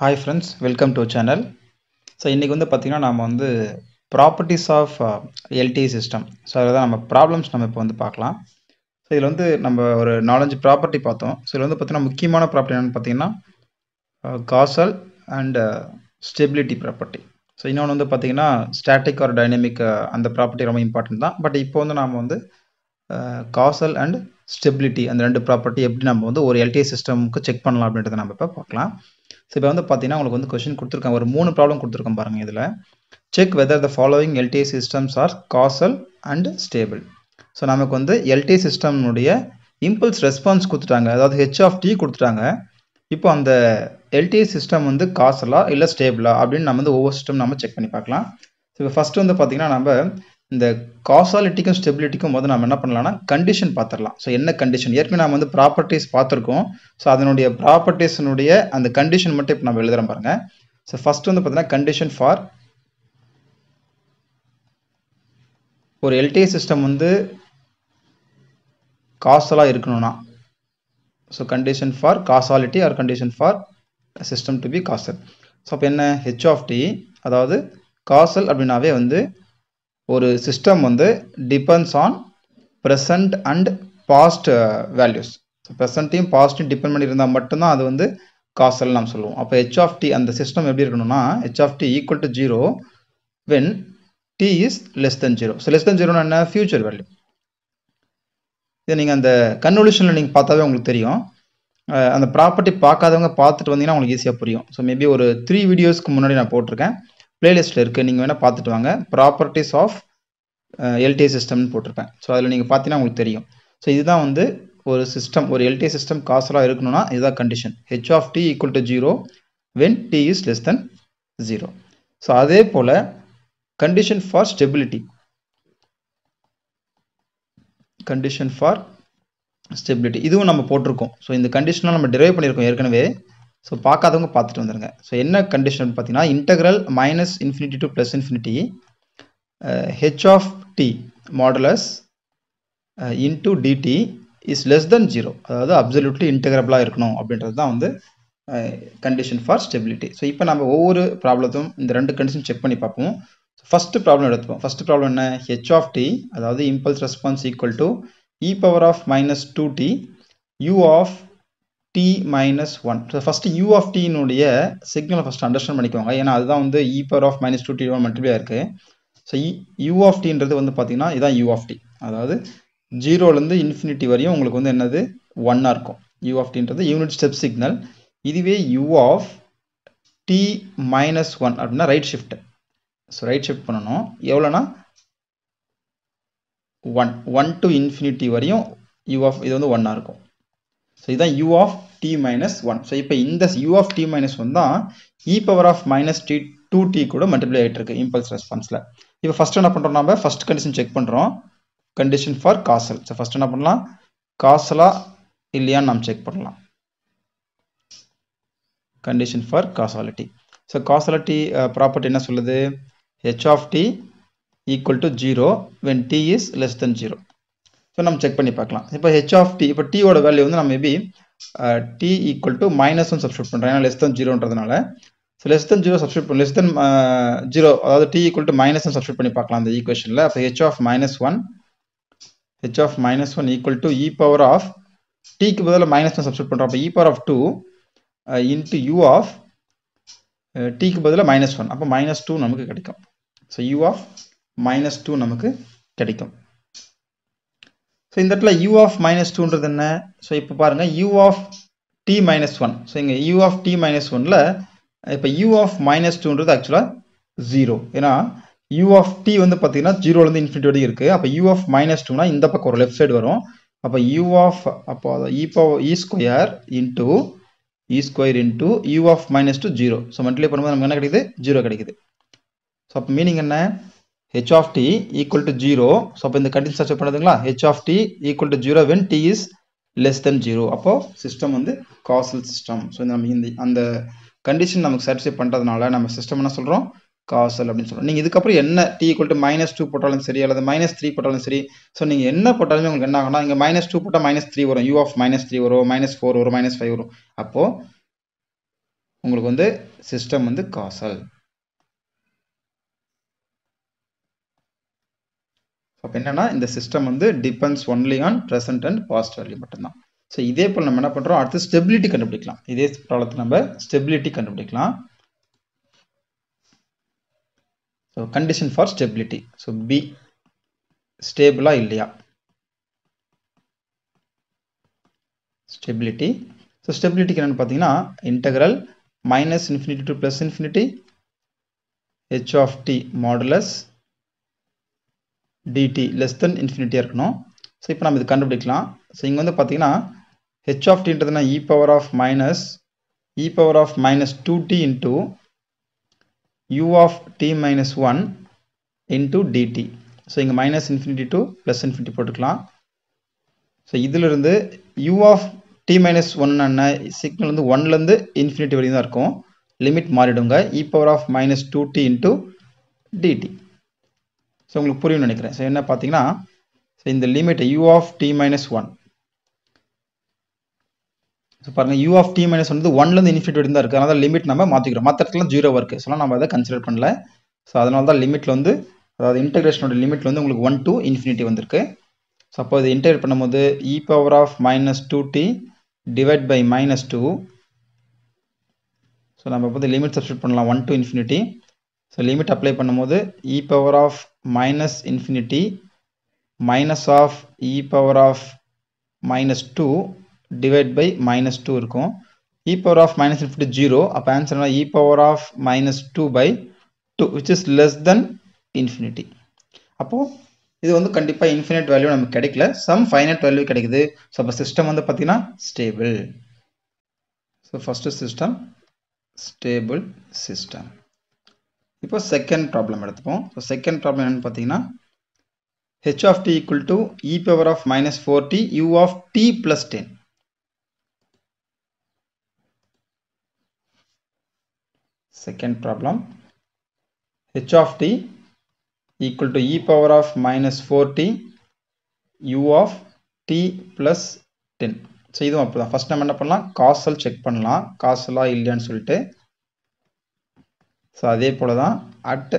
Hi friends, welcome to our channel. So இன்றைக்கி வந்து பார்த்திங்கன்னா நாம் வந்து properties of LTI system. So அதில் தான் நம்ம ப்ராப்ளம்ஸ் நம்ம இப்போ வந்து பார்க்கலாம். ஸோ இதில் வந்து நம்ம ஒரு 4-5 ப்ராப்பர்ட்டி பார்த்தோம். ஸோ இதில் வந்து பார்த்திங்கன்னா முக்கியமான ப்ராப்பர்ட்டி என்னென்னு பார்த்தீங்கன்னா castle and stability property. So இன்னொன்று வந்து பார்த்திங்கன்னா ஸ்டாட்டிக் ஆர் டைனமிக் அந்த ப்ராப்பர்ட்டி ரொம்ப இம்பார்ட்டன்ட் தான். பட் இப்போ வந்து நாம் வந்து காசல் அண்ட் ஸ்டெபிலிட்டி அந்த ரெண்டு ப்ராப்பர்ட்டி எப்படி நம்ம வந்து ஒரு எல்டிஐ சிஸ்டமுக்கு செக் பண்ணலாம் அப்படின்றத நம்ம இப்போ பார்க்கலாம். ஸோ இப்போ வந்து பார்த்தீங்கன்னா உங்களுக்கு வந்து கொஸ்டின் கொடுத்துருக்காங்க, ஒரு 3 ப்ராப்ளம் கொடுத்துருக்கோம் பாருங்கள். இதில் check whether the following LTI systems are causal and stable. So நமக்கு வந்து எல்டிஐ சிஸ்டம்னுடைய இம்பல்ஸ் ரெஸ்பான்ஸ் கொடுத்துட்டாங்க, அதாவது ஹெச் ஆஃப் டி கொடுத்துட்டாங்க. இப்போ அந்த எல்டிஐ சிஸ்டம் வந்து காசலா இல்லை ஸ்டேபிளா அப்படின்னு நம்ம வந்து ஒவ்வொரு சிஸ்டம் நம்ம செக் பண்ணி பார்க்கலாம். ஸோ இப்போ ஃபஸ்ட்டு வந்து பார்த்தீங்கன்னா நம்ம இந்த காசாலிட்டிக்கும் ஸ்டெபிலிட்டிக்கும் போது நம்ம என்ன பண்ணலாம்னா கண்டிஷன் பார்த்துடலாம். ஸோ என்ன கண்டிஷன், ஏற்கனவே நம்ம வந்து ப்ராப்பர்ட்டிஸ் பார்த்துருக்கோம். ஸோ அதனுடைய ப்ராப்பர்ட்டிஸினுடைய அந்த கண்டிஷன் மட்டும் இப்போ நம்ம எழுதுறோம் பாருங்க. ஸோ ஃபர்ஸ்ட் வந்து பார்த்தீங்கன்னா கண்டிஷன் ஃபார் ஒரு எல்டிஐ சிஸ்டம் வந்து காசலாக இருக்கணும்னா, so condition for causality or condition for system to be causal. So அப்போ என்ன ஹெச் ஆஃப் டி, அதாவது காசல் அப்படின்னாவே வந்து ஒரு சிஸ்டம் வந்து depends on present and past values. So ப்ரெசன்ட்டையும் பாஸ்ட்டையும் டிபெண்ட் பண்ணி இருந்தால் மட்டும்தான் அது வந்து காசல் நாம் சொல்லுவோம். அப்போ ஹெச் ஆஃப் டி அந்த சிஸ்டம் எப்படி இருக்கணும்னா h of t equal to 0 when t is less than 0. So less than 0னா என்ன, ஃபியூச்சர் வேல்யூ. இதை நீங்கள் அந்த கன்வல்யூஷனில் நீங்கள் பார்த்தாவே உங்களுக்கு தெரியும். அந்த ப்ராப்பர்ட்டி பார்க்காதவங்க பார்த்துட்டு வந்தீங்கன்னா உங்களுக்கு ஈஸியாக புரியும். ஸோ மேபி ஒரு 3 வீடியோஸ்க்கு முன்னாடி நான் போட்டிருக்கேன், பிளேலிஸ்ட்டில் இருக்குது, நீங்கள் வேணால் பார்த்துட்டு வாங்க. ப்ராப்பர்ட்டிஸ் ஆஃப் எல்டிஐ சிஸ்டம்னு போட்டிருப்பேன். ஸோ அதில் நீங்கள் பார்த்தீங்கன்னா உங்களுக்கு தெரியும். ஸோ இதுதான் வந்து ஒரு சிஸ்டம், ஒரு எல்டிஐ சிஸ்டம் காசலாக இருக்கணும்னா இதுதான் கண்டிஷன், h of t equal to 0 when t is less than 0. So அதே போல் condition for stability, condition for stability இதுவும் நம்ம போட்டிருக்கோம். ஸோ இந்த கண்டிஷனாக நம்ம டிரைவ் பண்ணியிருக்கோம் ஏற்கனவே. ஸோ பார்க்காதவங்க பார்த்துட்டு வந்துடுங்க. ஸோ என்ன கண்டிஷன் பார்த்தீங்கன்னா integral minus infinity to plus infinity h of t modulus into dt is less than 0, அதாவது அப்சல்யூட்லி இன்டெகிரபிளாக இருக்கணும் அப்படின்றது தான் வந்து கண்டிஷன் ஃபார் ஸ்டெபிலிட்டி. ஸோ இப்போ நம்ம ஒவ்வொரு ப்ராப்ளத்தும் இந்த ரெண்டு கண்டிஷன் செக் பண்ணி பார்ப்போம். ஃபர்ஸ்ட் ப்ராப்ளம் எடுத்துப்போம். ஃபர்ஸ்ட் ப்ராப்ளம் என்ன, ஹெச் ஆஃப் டி அதாவது impulse response equal to e power of minus 2t u of t minus 1. So first u of டினுடைய சிக்னலை ஃபஸ்ட்டு அண்டர்ஸ்டாண்ட் பண்ணிக்கோங்க, ஏன்னா அதுதான் வந்து e power of minus 2t multiply இருக்குது. ஸோ யூ ஆஃப் டின்றது வந்து பார்த்தீங்கன்னா இதுதான் யூ ஆஃப் டி, அதாவது 0லேருந்து இன்ஃபினிட்டி வரையும் உங்களுக்கு வந்து என்னது 1ஆக இருக்கும். யூ ஆஃப் டின்றது யூனிட் ஸ்டெப் சிக்னல். இதுவே யூ ஆஃப் டி மைனஸ் 1 அப்படின்னா right shift. So right shift பண்ணணும் எவ்வளோனா 1 டு இன்ஃபினிட்டி வரையும் யூ ஆஃப் இது வந்து 1ஆக இருக்கும். ஸோ இதுதான் u of t minus 1. So இப்போ இந்த யூ ஆஃப் டி மைனஸ் 1 தான் e power of minus t 2t கூட மல்டிப்ளை ஆகிட்டு இருக்கு இம்பல்ஸ் ரெஸ்பான்ஸில். இப்போ ஃபர்ஸ்ட் என்ன பண்ணுறோம், நம்ம ஃபர்ஸ்ட் கண்டிஷன் செக் பண்ணுறோம், condition for causal. So first என்ன பண்ணலாம், காசலா இல்லையான்னு நாம் செக் பண்ணலாம், condition for causality. So causality property என்ன சொல்லுது, h of t equal to 0 when t is less than 0. So நம்ம செக் பண்ணி பார்க்கலாம். இப்போ ஹெச் ஆஃப் டி, இப்போ டீயோட வேல்யூ வந்து நம்ம maybe t equal to -1 substitute பண்ணுறோம், ஏன்னா லெஸ் தென் 0ன்றதுனால. ஸோ லெஸ் தென் 0 சப்ஸ்டியூட் பண்ண லெஸ் தென் 0, அதாவது டி ஈக்குவல் டு -1 சப்ஸ்டியூட் பண்ணி பார்க்கலாம் அந்த ஈக்குவேஷனில். அப்போ h of -1 equal to e power of டிக்கு பதில் -1 சப்ஸ்டியூட் பண்ணுறோம், அப்போ e power of 2 into u of டிக்கு பதில் -1, அப்போ -2 நமக்கு கிடைக்கும். ஸோ யூ ஆஃப் -2 நமக்கு கிடைக்கும். ஸோ இந்த இடத்துல u ஆஃப் -2ன்றது என்ன, ஸோ இப்போ பாருங்கள் u ஆஃப் t -1. ஸோ இங்கே u ஆஃப் t -1ல் இப்போ u ஆஃப் -2ன்றது ஆக்சுவலாக 0, ஏன்னா u ஆஃப் t வந்து பார்த்தீங்கன்னா 0லேருந்து இன்ஃபினிட்டி வரைக்கும் இருக்குது. அப்போ u ஆஃப் -2னா இந்த பக்கம் ஒரு லெஃப்ட் சைடு வரும். அப்போ u ஆஃப் அப்போ e square into u of -2 0. So multiply பண்ணும்போது நமக்கு என்ன கிடைக்குது, 0 கிடைக்குது. ஸோ அப்போ மீனிங் என்ன, h of t equal to 0. So அப்போ இந்த கண்டிஷன் சர்ச் பண்ணுதுங்களா, h of t equal to 0 when t is less than 0. அப்போ சிஸ்டம் வந்து காசல் சிஸ்டம். ஸோ நம்ம இந்த அந்த கண்டிஷன் நமக்கு சாட்டிஸ்ஃபை பண்ணுறதுனால நம்ம சிஸ்டம் என்ன சொல்கிறோம், காசல் அப்படின்னு சொல்கிறோம். நீங்கள் இதுக்கப்புறம் என்ன t equal to -2 போட்டாலும் சரி அல்லது -3 போட்டாலும் சரி, ஸோ நீங்கள் என்ன போட்டாலுமே உங்களுக்கு என்ன ஆகும்னா, இங்கே -2 போட்டால் -3 வரும், u ஆஃப் -3 வரும், -4 வரும், -5 வரும். அப்போது உங்களுக்கு வந்து சிஸ்டம் வந்து காசல். அப்போ என்னன்னா இந்த சிஸ்டம் வந்து depends only on present and past value மட்டும்தான். ஸோ இதே போல் நம்ம என்ன பண்ணுறோம், அடுத்து ஸ்டெபிலிட்டி கண்டுபிடிக்கலாம். இதே ப்ராப்ளத்தில் நம்ம ஸ்டெபிலிட்டி கண்டுபிடிக்கலாம். So condition for stability. So பி ஸ்டேபிளா இல்லையா, ஸ்டெபிலிட்டி. ஸோ ஸ்டெபிலிட்டிக்கு என்னென்னு பார்த்தீங்கன்னா integral minus infinity to plus infinity h of t modulus dt less than infinity இருக்கணும். ஸோ இப்போ நம்ம இது கண்டுபிடிக்கலாம். ஸோ இங்கே வந்து பார்த்தீங்கன்னா h of tன்றதுனா e power of minus 2t into u of t minus 1 into dt. So இங்கே minus infinity to plus infinity போட்டுக்கலாம். ஸோ இதிலிருந்து u of t minus 1 என்ன சிக்னல் வந்து 1லேருந்து இன்ஃபினிட்டி வரையும் தான் இருக்கும். லிமிட் மாறிடுங்க e power of minus 2t into dt. So உங்களுக்கு புரியும் நினைக்கிறேன். ஸோ என்ன பார்த்தீங்கன்னா இந்த limit u of t minus 1. So பாருங்க u of t minus 1 வந்து 1லேருந்து இன்ஃபினிட்டி வரையும் தான் இருக்குது. அதனால தான் லிமிட் நம்ம மாற்றிக்கிறோம். மற்ற இடத்துல 0 இருக்குது. ஸோ நம்ம அதை கன்சிடர் பண்ணல. ஸோ அதனால தான் லிமிட்டில் வந்து அதாவது இன்டெகிரேஷனோட லிமிட்டில் வந்து உங்களுக்கு 1 to infinity வந்திருக்கு. ஸோ அப்போ இது இன்டெகிரேட் பண்ணும்போது e power of minus 2t divide by minus 2. So நம்ம இப்போ லிமிட் சப்ஸ்டியூட் பண்ணலாம் 1 to infinity. So limit apply பண்ணும்போது e power of minus infinity minus of e power of minus 2 divide by minus 2 இருக்கும். e power of minus infinity 0. அப்போ answer e power of minus 2 by 2 which is less than infinity. அப்போ இது வந்து கண்டிப்பாக infinite value நமக்கு கிடைக்கல, some finite value கிடைக்குது. So அப்போ சிஸ்டம் வந்து பார்த்தீங்கன்னா stable. So first system stable system. இப்போ செகண்ட் ப்ராப்ளம் எடுத்துப்போம். ஸோ செகண்ட் ப்ராப்ளம் என்னன்னு பார்த்தீங்கன்னா h of t equal to e power of minus 4t u of t plus 10. Second problem, h of t equal to e power of minus 4t u of t plus 10. So இதுவும் அப்போ தான். First நம்ம என்ன பண்ணலாம், castle check பண்ணலாம், காசலா இல்லையான்னு சொல்லிட்டு. ஸோ அதே போல் தான் at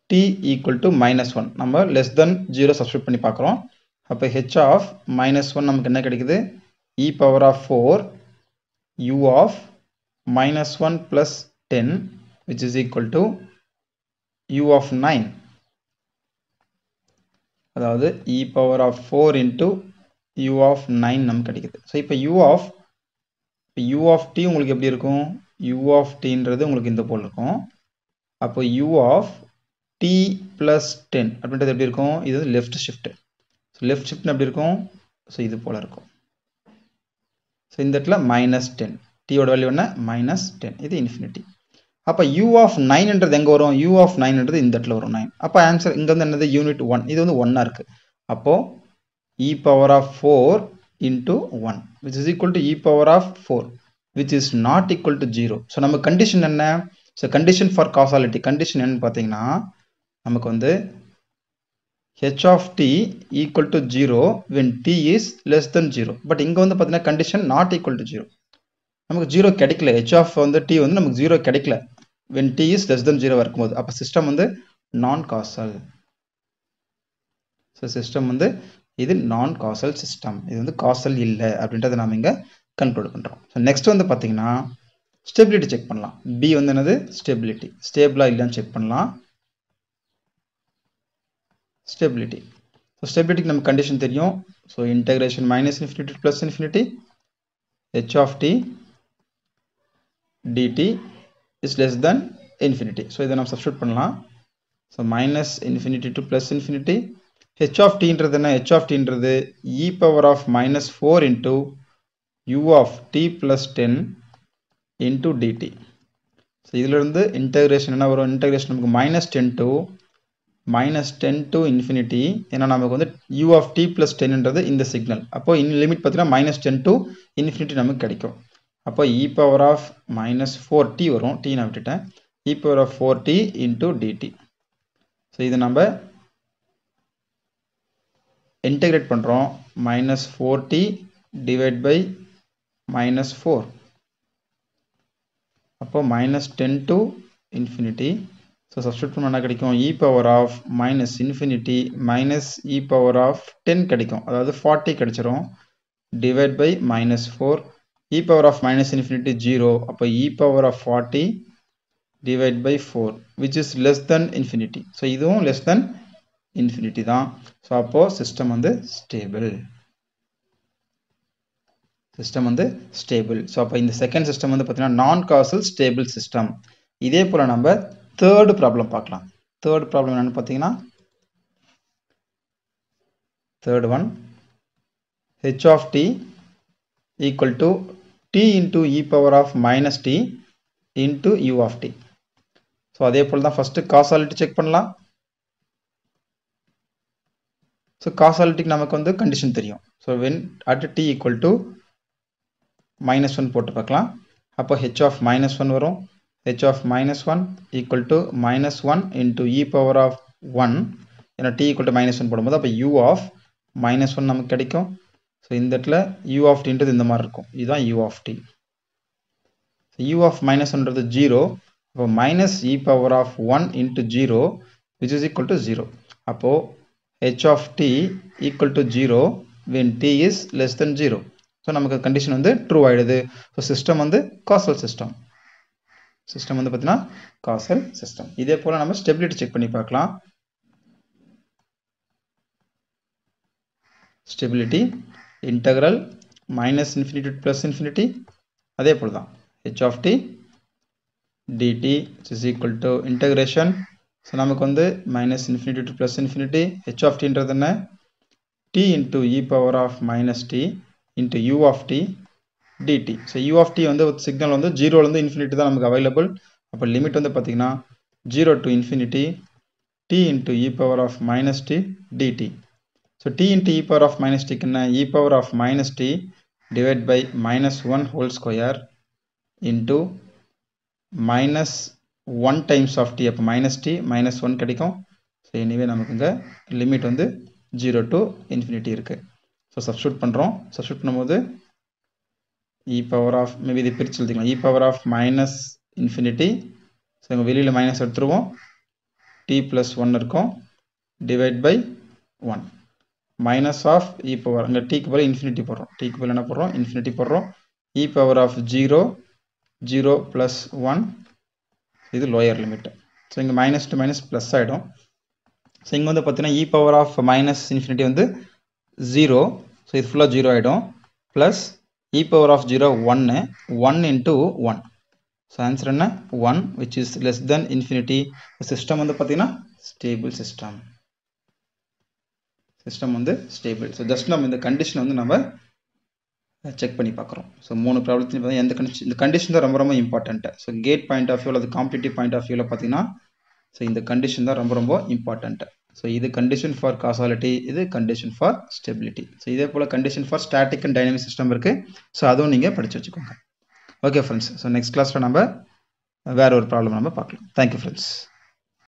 t equal to minus 1 நம்ம less than 0 சப்ஸ்டியூட் பண்ணி பார்க்குறோம். அப்போ h of minus 1 நமக்கு என்ன கிடைக்குது, e power of 4 u of minus 1 plus 10 which is equal to u of 9. அதாவது e power of 4 into u of 9 நமக்கு கிடைக்குது. ஸோ இப்போ u of t உங்களுக்கு எப்படி இருக்கும், u of tன்றது உங்களுக்கு இந்த போல் இருக்கும். அப்போ u of t plus 10 அப்படின்றது எப்படி இருக்கும், இது left shift. So left shift எப்படி இருக்கும், ஸோ இது போல் இருக்கும். ஸோ இந்த இடத்துல மைனஸ் 10, டீயோட வேல்யூ என்ன மைனஸ் 10, இது இன்ஃபினிட்டி. அப்போ u of 9ன்றது எங்கே வரும், u of 9ன்றது இந்த இடத்துல வரும் 9. அப்போ ஆன்சர் இங்கே வந்து என்னது யூனிட் 1, இது வந்து 1ஆக இருக்குது. அப்போது e power of 4 into 1 which is equal to e power of 4 which is not equal to 0. So நம்ம கண்டிஷன் என்ன, so condition for causality condition என்னன்னு பார்த்தீங்கன்னா நமக்கு வந்து h of t equal to 0 when t is less than 0. But இங்கே வந்து பார்த்தீங்கன்னா condition not equal to 0, நமக்கு 0 கிடைக்கல. h of வந்து t வந்து நமக்கு 0 கிடைக்கல when t is less than 0 இருக்கும்போது. அப்போ சிஸ்டம் வந்து நான் காசல். ஸோ சிஸ்டம் வந்து இது நான் காசல் சிஸ்டம், இது வந்து காசல் இல்லை அப்படின்றத நாம் இங்கே கன்க்ளூட் பண்ணுறோம். ஸோ நெக்ஸ்ட் வந்து பார்த்தீங்கன்னா ஸ்டெபிலிட்டி செக் பண்ணலாம். பி வந்து என்னது ஸ்டெபிலிட்டி, ஸ்டேபிளாக இல்லைன்னு செக் பண்ணலாம். ஸ்டெபிலிட்டி, ஸோ ஸ்டெபிலிட்டிக்கு நம்ம கண்டிஷன் தெரியும். So integration minus infinity to plus infinity h of t dt is less than infinity. So இதை நம்ம சப்ஸ்டியூட் பண்ணலாம். So minus infinity to plus infinity h of tன்றது என்ன, h of tன்றது e power of minus 4 into u of t plus 10 into dt. So இதிலிருந்து integration என்ன வரும், integration நமக்கு minus 10 to infinity. ஏன்னா நமக்கு வந்து u of t plus 10ன்றது இந்த signal. அப்போ லிமிட் பார்த்தீங்கன்னா minus 10 to infinity நமக்கு கிடைக்கும். அப்போ e power of minus 4t வரும், t நான் விட்டுட்டேன், e power of 4t into dt. So இது நம்ம இன்டெகிரேட் பண்ணுறோம், minus 4t divide by minus 4. அப்போ -10 to infinity. ஸோ சப்ஸ்டியூட் பண்ண என்ன கிடைக்கும், e power of minus infinity minus e power of 10 கிடைக்கும், அதாவது 40 கிடைச்சிரும். Divide by -4, e power of minus infinity 0, அப்போ e power of 40 divide by 4, which is less than infinity. So இதுவும் less than infinity தான். So அப்போ system வந்து stable. System வந்து stable. So அப்போ இந்த செகண்ட் சிஸ்டம் வந்து பார்த்தீங்கன்னா நான் காசல் ஸ்டேபிள் சிஸ்டம். இதே போல் நம்ம தேர்டு ப்ராப்ளம் பார்க்கலாம். தேர்ட் ப்ராப்ளம் என்னன்னு பார்த்தீங்கன்னா, third one, h of t equal to t into e power of minus t into u of t. So அதே போல் தான் ஃபஸ்ட்டு காசாலிட்டி செக் பண்ணலாம். ஸோ காசாலிட்டிக்கு நமக்கு வந்து கண்டிஷன் தெரியும். So when at t equal to -1 போட்டு பார்க்கலாம். அப்போ h of -1 வரும். h of -1 equal to -1 into e power of 1. ஏன்னா t equal to -1 போடும்போது அப்போ u of -1 நமக்கு கிடைக்கும். ஸோ இந்த இடத்துல u of t இந்த மாதிரி இருக்கும். இதுதான் u of t. u of -1ன்றது 0. அப்போ minus e power of 1 into 0 which is equal to 0. அப்போ h of t equal to 0 when t is less than 0. So நமக்கு கண்டிஷன் வந்து ட்ரூ ஆகிடுது. ஸோ சிஸ்டம் வந்து காசல் சிஸ்டம். சிஸ்டம் வந்து பார்த்தீங்கன்னா castle system. இதே போல் நம்ம ஸ்டெபிலிட்டி செக் பண்ணி பார்க்கலாம். Stability integral -infinity to +infinity. அதே போல் தான் h of t dt is equal to integration. So நமக்கு வந்து -infinity to +infinity h of tன்றது என்ன, t into e power of minus t into u of t dt. So u of t வந்து signal வந்து 0லேருந்து infinity தான் நமக்கு available. அப்போ limit வந்து பார்த்தீங்கன்னா 0 to infinity t into e power of minus t dt. So t into e power of minus t என்ன, e power of minus t divided by -1 whole square into -1 times of t. அப்போ -t -1 கிடைக்கும். So anyway நமக்கு இங்கே limit வந்து 0 to infinity இருக்குது. So substitute பண்ணுறோம். Substitute பண்ணும்போது e power of, maybe இது பிரித்து எழுதிக்கலாம், e power of -infinity. So இங்கே வெளியில் மைனஸ் எடுத்துருவோம், t plus 1 இருக்கும், divide by 1 minus of e power, அங்கே டீக்கு பதில் இன்ஃபினிட்டி போடுறோம், டீக்கு பதில் என்ன போடுறோம், இன்ஃபினிட்டி போடுறோம். e power of 0 0 plus 1, இது லோயர் லிமிட். ஸோ இங்கே மைனஸ் டு மைனஸ் ப்ளஸ் ஆகிடும். ஸோ இங்கே வந்து பார்த்தீங்கன்னா e power of -infinity வந்து 0. ஸோ இது ஃபுல்லாக 0 ஆகிடும். Plus e power of 0 1 into 1. So answer என்ன, 1 which is less than infinity. System வந்து பார்த்தீங்கன்னா ஸ்டேபிள் சிஸ்டம். சிஸ்டம் வந்து ஸ்டேபிள். ஸோ ஜஸ்ட் நம்ம இந்த கண்டிஷன் வந்து நம்ம செக் பண்ணி பார்க்குறோம். ஸோ 3 ப்ராப்ளத்தையும் பார்த்தீங்கன்னா எந்த கண்டிஷன், இந்த கண்டிஷன் தான் ரொம்ப ரொம்ப important. So GATE point of வியூவில், அது காம்படிட்டிவ் பாயிண்ட் ஆஃப் வியூவில் பார்த்தீங்கன்னா ஸோ இந்த கண்டிஷன் தான் ரொம்ப ரொம்ப இம்பார்ட்டன்ட்டு. ஸோ இது கண்டிஷன் ஃபார் காசாலிட்டி, இது கண்டிஷன் ஃபார் ஸ்டெபிலிட்டி. ஸோ இதே போல் condition for static and dynamic system இருக்குது. ஸோ அதுவும் நீங்கள் படித்து வச்சுக்கோங்க. ஓகே ஃப்ரெண்ட்ஸ், ஸோ நெக்ஸ்ட் கிளாஸில் நம்ம வேறு ஒரு ப்ராப்ளம் நம்ம பார்க்கலாம். Thank you friends.